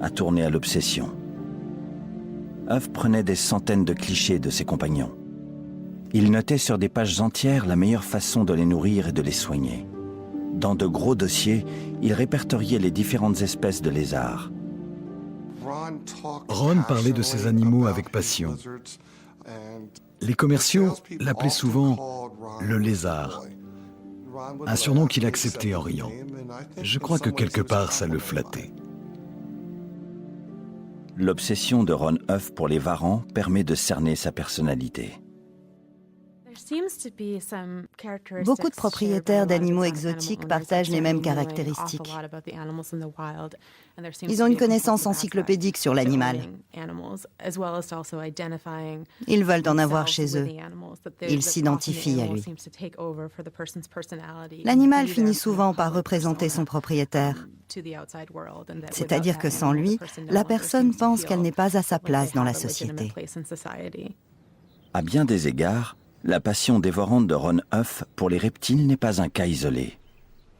a tourné à l'obsession. Huff prenait des centaines de clichés de ses compagnons. Il notait sur des pages entières la meilleure façon de les nourrir et de les soigner. Dans de gros dossiers, il répertoriait les différentes espèces de lézards. Ron parlait de ces animaux avec passion. Les commerciaux l'appelaient souvent le lézard, un surnom qu'il acceptait en riant. Je crois que quelque part ça le flattait. L'obsession de Ron Huff pour les varans permet de cerner sa personnalité. Beaucoup de propriétaires d'animaux exotiques partagent les mêmes caractéristiques. Ils ont une connaissance encyclopédique sur l'animal. Ils veulent en avoir chez eux. Ils s'identifient à lui. L'animal finit souvent par représenter son propriétaire. C'est-à-dire que sans lui, la personne pense qu'elle n'est pas à sa place dans la société. À bien des égards, la passion dévorante de Ron Huff pour les reptiles n'est pas un cas isolé.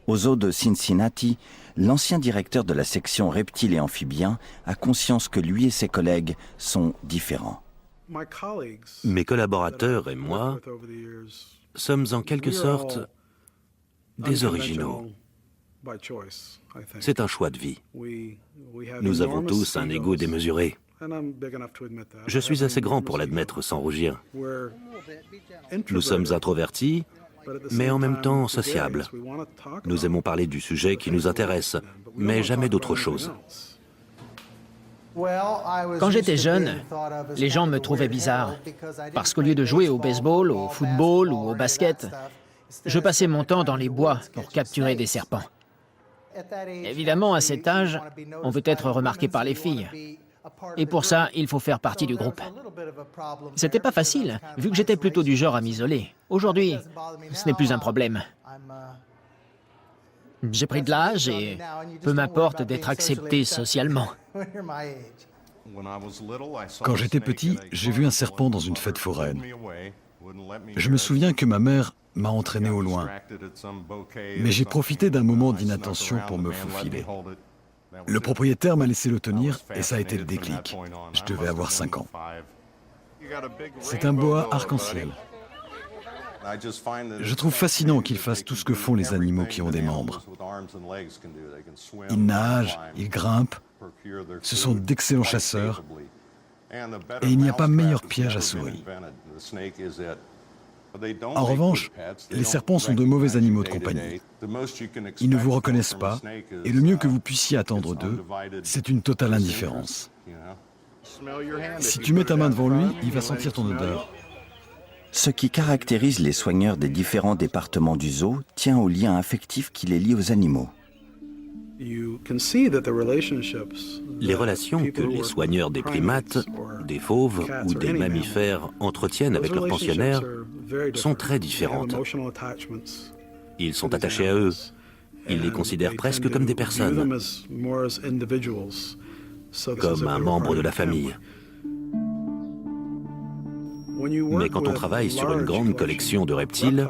Au zoo de Cincinnati, l'ancien directeur de la section reptiles et amphibiens a conscience que lui et ses collègues sont différents. Mes collaborateurs et moi sommes en quelque sorte des originaux. C'est un choix de vie. Nous avons tous un ego démesuré. Je suis assez grand pour l'admettre sans rougir. Nous sommes introvertis, mais en même temps sociables. Nous aimons parler du sujet qui nous intéresse, mais jamais d'autre chose. Quand j'étais jeune, les gens me trouvaient bizarre, parce qu'au lieu de jouer au baseball, au football ou au basket, je passais mon temps dans les bois pour capturer des serpents. Évidemment, à cet âge, on veut être remarqué par les filles. Et pour ça, il faut faire partie du groupe. C'était pas facile, vu que j'étais plutôt du genre à m'isoler. Aujourd'hui, ce n'est plus un problème. J'ai pris de l'âge et peu m'importe d'être accepté socialement. Quand j'étais petit, j'ai vu un serpent dans une fête foraine. Je me souviens que ma mère m'a entraîné au loin, mais j'ai profité d'un moment d'inattention pour me faufiler. Le propriétaire m'a laissé le tenir et ça a été le déclic. Je devais avoir 5 ans. C'est un boa arc-en-ciel. Je trouve fascinant qu'ils fassent tout ce que font les animaux qui ont des membres. Ils nagent, ils grimpent, ce sont d'excellents chasseurs et il n'y a pas meilleur piège à souris. En revanche, les serpents sont de mauvais animaux de compagnie. Ils ne vous reconnaissent pas, et le mieux que vous puissiez attendre d'eux, c'est une totale indifférence. Si tu mets ta main devant lui, il va sentir ton odeur. Ce qui caractérise les soigneurs des différents départements du zoo tient au lien affectif qui les lie aux animaux. Les relations que les soigneurs des primates, des fauves ou des mammifères entretiennent avec leurs pensionnaires sont très différentes. Ils sont attachés à eux. Ils les considèrent presque comme des personnes, comme un membre de la famille. Mais quand on travaille sur une grande collection de reptiles,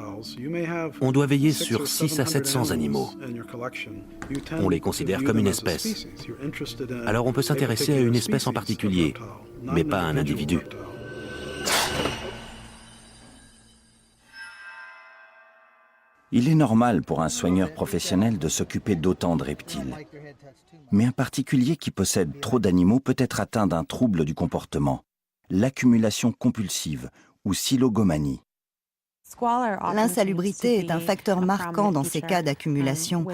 on doit veiller sur 600 à 700 animaux. On les considère comme une espèce. Alors on peut s'intéresser à une espèce en particulier, mais pas à un individu. Il est normal pour un soigneur professionnel de s'occuper d'autant de reptiles. Mais un particulier qui possède trop d'animaux peut être atteint d'un trouble du comportement, l'accumulation compulsive ou silogomanie. L'insalubrité est un facteur marquant dans ces cas d'accumulation,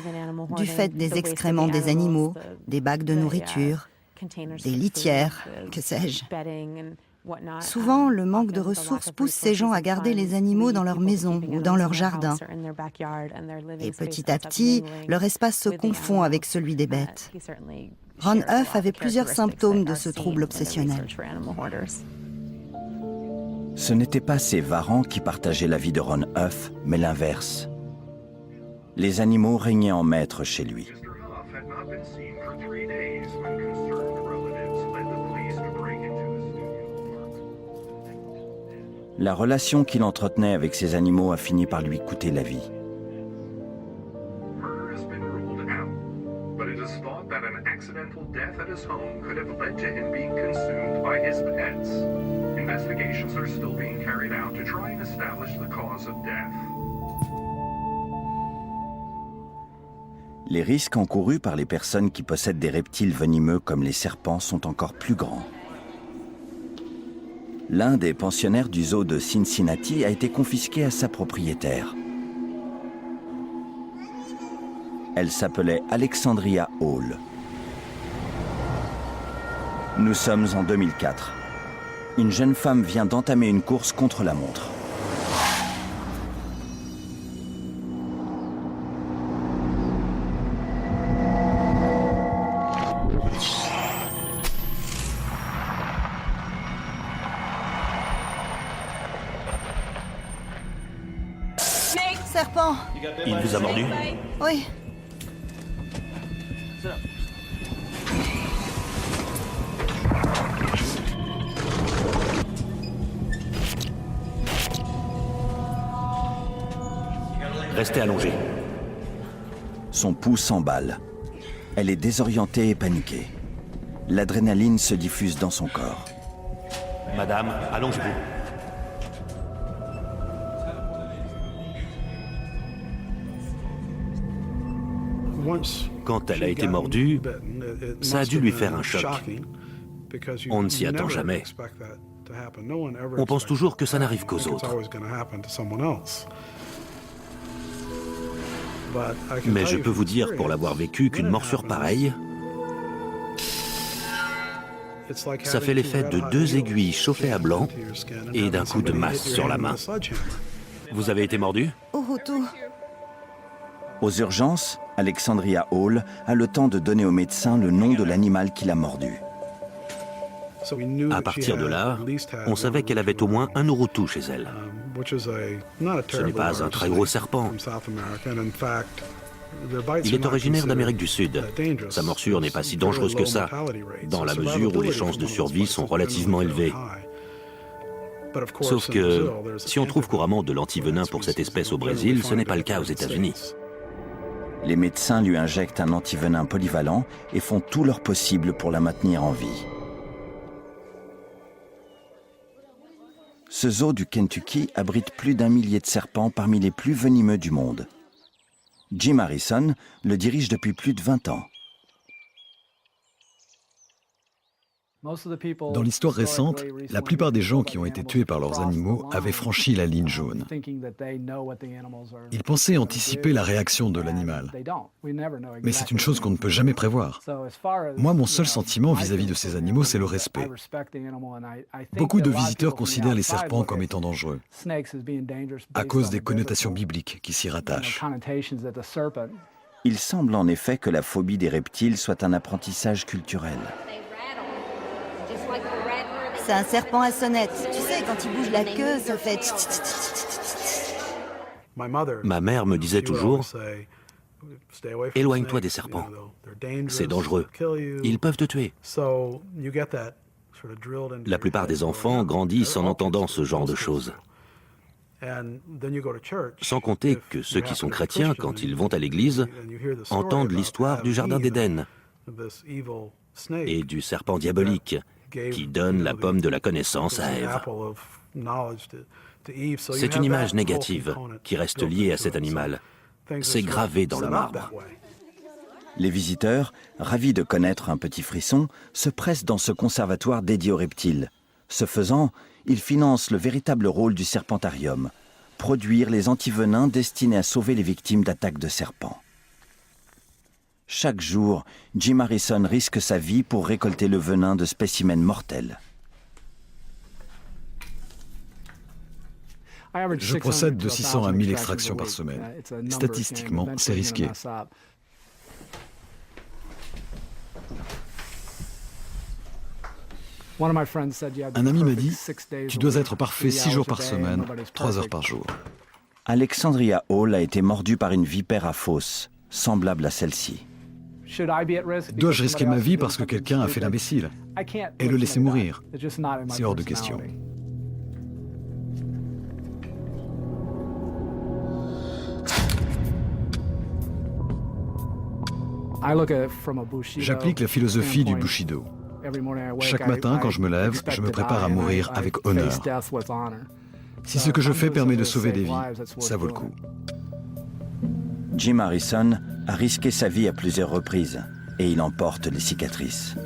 du fait des excréments des animaux, des bacs de nourriture, des litières, que sais-je. Souvent, le manque de ressources pousse ces gens à garder les animaux dans leur maison ou dans leur jardin. Et petit à petit, leur espace se confond avec celui des bêtes. Ron Huff avait plusieurs symptômes de ce trouble obsessionnel. Ce n'étaient pas ces varans qui partageaient la vie de Ron Huff, mais l'inverse. Les animaux régnaient en maître chez lui. La relation qu'il entretenait avec ses animaux a fini par lui coûter la vie. death at his home could have led to him being consumed by his pets. Investigations are still being carried out to try and establish the cause of death. Les risques encourus par les personnes qui possèdent des reptiles venimeux comme les serpents sont encore plus grands. L'un des pensionnaires du zoo de Cincinnati a été confisqué à sa propriétaire. Elle s'appelait Alexandria Hall. Nous sommes en 2004. Une jeune femme vient d'entamer une course contre la montre. Serpent! Il vous a mordu? Oui. Restez allongé. Son pouls s'emballe. Elle est désorientée et paniquée. L'adrénaline se diffuse dans son corps. Madame, allongez-vous. Quand elle a été mordue, ça a dû lui faire un choc. On ne s'y attend jamais. On pense toujours que ça n'arrive qu'aux autres. Mais je peux vous dire, pour l'avoir vécu, qu'une morsure pareille, ça fait l'effet de 2 aiguilles chauffées à blanc et d'un coup de masse sur la main. Vous avez été mordu? Urutu. Aux urgences, Alexandria Hall a le temps de donner au médecin le nom de l'animal qui l'a mordu. À partir de là, on savait qu'elle avait au moins un urutu chez elle. Ce n'est pas un très gros serpent. Il est originaire d'Amérique du Sud. Sa morsure n'est pas si dangereuse que ça, dans la mesure où les chances de survie sont relativement élevées. Sauf que, si on trouve couramment de l'antivenin pour cette espèce au Brésil, ce n'est pas le cas aux États-Unis. Les médecins lui injectent un antivenin polyvalent et font tout leur possible pour la maintenir en vie. Ce zoo du Kentucky abrite plus d'1 millier de serpents parmi les plus venimeux du monde. Jim Harrison le dirige depuis plus de 20 ans. Dans l'histoire récente, la plupart des gens qui ont été tués par leurs animaux avaient franchi la ligne jaune. Ils pensaient anticiper la réaction de l'animal. Mais c'est une chose qu'on ne peut jamais prévoir. Moi, mon seul sentiment vis-à-vis de ces animaux, c'est le respect. Beaucoup de visiteurs considèrent les serpents comme étant dangereux, à cause des connotations bibliques qui s'y rattachent. Il semble en effet que la phobie des reptiles soit un apprentissage culturel. C'est un serpent à sonnette. Tu sais, quand il bouge la queue, ça fait... Ma mère me disait toujours, « Éloigne-toi des serpents. C'est dangereux. Ils peuvent te tuer. » La plupart des enfants grandissent en entendant ce genre de choses. Sans compter que ceux qui sont chrétiens, quand ils vont à l'église, entendent l'histoire du Jardin d'Éden et du serpent diabolique qui donne la pomme de la connaissance à Ève. C'est une image négative qui reste liée à cet animal. C'est gravé dans le marbre. Les visiteurs, ravis de connaître un petit frisson, se pressent dans ce conservatoire dédié aux reptiles. Ce faisant, ils financent le véritable rôle du serpentarium, produire les antivenins destinés à sauver les victimes d'attaques de serpents. Chaque jour, Jim Harrison risque sa vie pour récolter le venin de spécimens mortels. Je procède de 600 à 1000 extractions par semaine. Statistiquement, c'est risqué. Un ami m'a dit, tu dois être parfait 6 jours par semaine, 3 heures par jour. Alexandria Hall a été mordue par une vipère à fausse, semblable à celle-ci. Dois-je risquer ma vie parce que quelqu'un a fait l'imbécile et le laisser mourir? C'est hors de question. J'applique la philosophie du Bushido. Chaque matin, quand je me lève, je me prépare à mourir avec honneur. Si ce que je fais permet de sauver des vies, ça vaut le coup. Jim Harrison a risqué sa vie à plusieurs reprises et il en porte les cicatrices.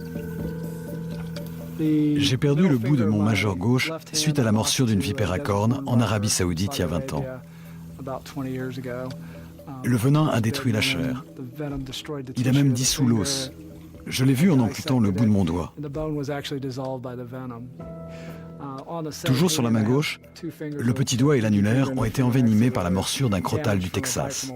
J'ai perdu le bout de mon majeur gauche suite à la morsure d'une vipère à cornes en Arabie Saoudite il y a 20 ans. Le venin a détruit la chair. Il a même dissous l'os. Je l'ai vu en amputant le bout de mon doigt. Toujours sur la main gauche, le petit doigt et l'annulaire ont été envenimés par la morsure d'un crotale du Texas.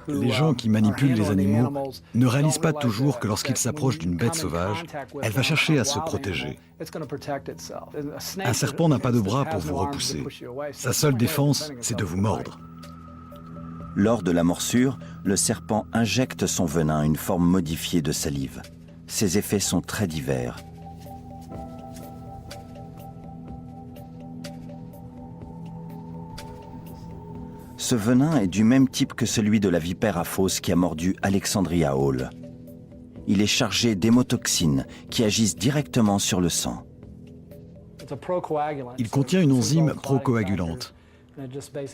Les gens qui manipulent les animaux ne réalisent pas toujours que lorsqu'ils s'approchent d'une bête sauvage, elle va chercher à se protéger. Un serpent n'a pas de bras pour vous repousser. Sa seule défense, c'est de vous mordre. Lors de la morsure, le serpent injecte son venin, une forme modifiée de salive. Ses effets sont très divers. Ce venin est du même type que celui de la vipère à fausse qui a mordu Alexandria Hall. Il est chargé d'hémotoxines qui agissent directement sur le sang. Il contient une enzyme procoagulante.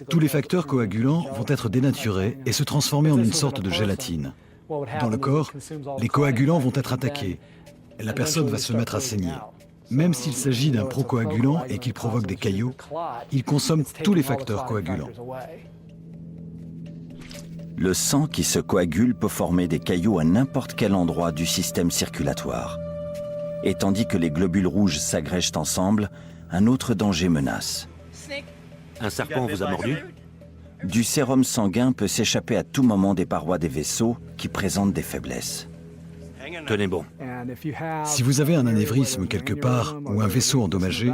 Tous les facteurs coagulants vont être dénaturés et se transformer en une sorte de gélatine. Dans le corps, les coagulants vont être attaqués. La personne va se mettre à saigner. Même s'il s'agit d'un procoagulant et qu'il provoque des caillots, il consomme tous les facteurs coagulants. Le sang qui se coagule peut former des caillots à n'importe quel endroit du système circulatoire. Et tandis que les globules rouges s'agrègent ensemble, un autre danger menace. Un serpent vous a mordu? Du sérum sanguin peut s'échapper à tout moment des parois des vaisseaux qui présentent des faiblesses. Tenez bon. Si vous avez un anévrisme quelque part ou un vaisseau endommagé,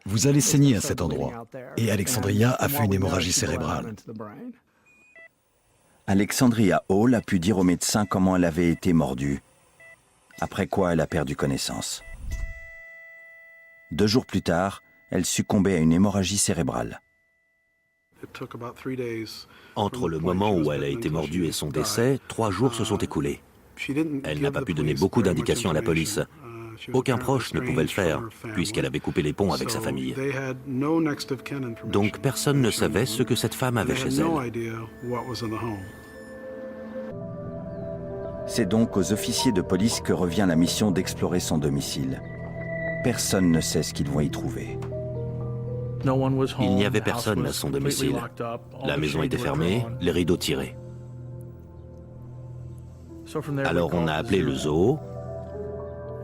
vous allez saigner à cet endroit. Et Alexandria a fait une hémorragie cérébrale. Alexandria Hall a pu dire au médecin comment elle avait été mordue, après quoi elle a perdu connaissance. 2 jours plus tard, elle succombait à une hémorragie cérébrale. Entre le moment où elle a été mordue et son décès, 3 jours se sont écoulés. Elle n'a pas pu donner beaucoup d'indications à la police. Aucun proche ne pouvait le faire, puisqu'elle avait coupé les ponts avec sa famille. Donc personne ne savait ce que cette femme avait chez elle. C'est donc aux officiers de police que revient la mission d'explorer son domicile. Personne ne sait ce qu'ils vont y trouver. Il n'y avait personne à son domicile. La maison était fermée, les rideaux tirés. Alors on a appelé le zoo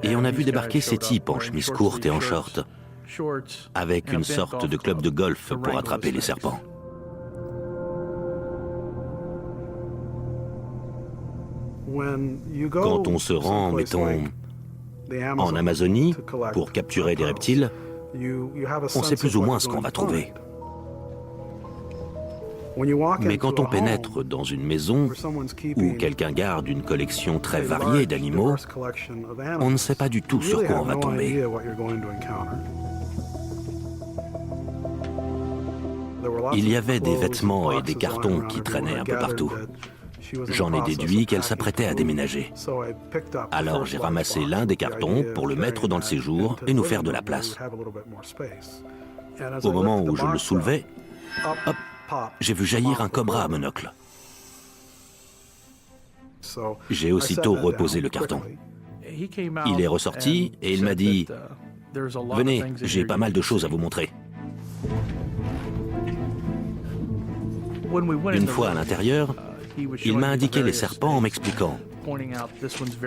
et on a vu débarquer ces types en chemise courte et en short, avec une sorte de club de golf pour attraper les serpents. Quand on se rend, mettons, en Amazonie pour capturer des reptiles, on sait plus ou moins ce qu'on va trouver. Mais quand on pénètre dans une maison où quelqu'un garde une collection très variée d'animaux, on ne sait pas du tout sur quoi on va tomber. Il y avait des vêtements et des cartons qui traînaient un peu partout. J'en ai déduit qu'elle s'apprêtait à déménager. Alors j'ai ramassé l'un des cartons pour le mettre dans le séjour et nous faire de la place. Au moment où je le soulevais, hop, j'ai vu jaillir un cobra à monocle. J'ai aussitôt reposé le carton. Il est ressorti et il m'a dit « Venez, j'ai pas mal de choses à vous montrer. » Une fois à l'intérieur, il m'a indiqué les serpents en m'expliquant «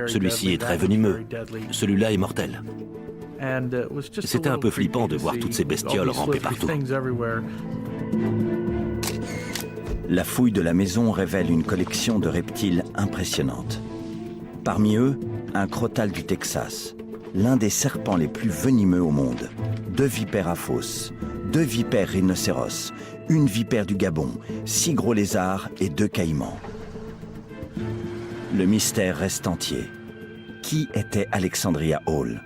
Celui-ci est très venimeux, celui-là est mortel. » C'était un peu flippant de voir toutes ces bestioles rampées partout. La fouille de la maison révèle une collection de reptiles impressionnante. Parmi eux, un crotale du Texas, l'un des serpents les plus venimeux au monde. 2 vipères à fausse, 2 vipères rhinocéros, 1 vipère du Gabon, 6 gros lézards et 2 caïmans. Le mystère reste entier. Qui était Alexandria Hall?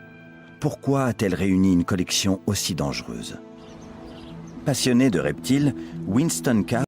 pourquoi a-t-elle réuni une collection aussi dangereuse? Passionné de reptiles, Winston Carr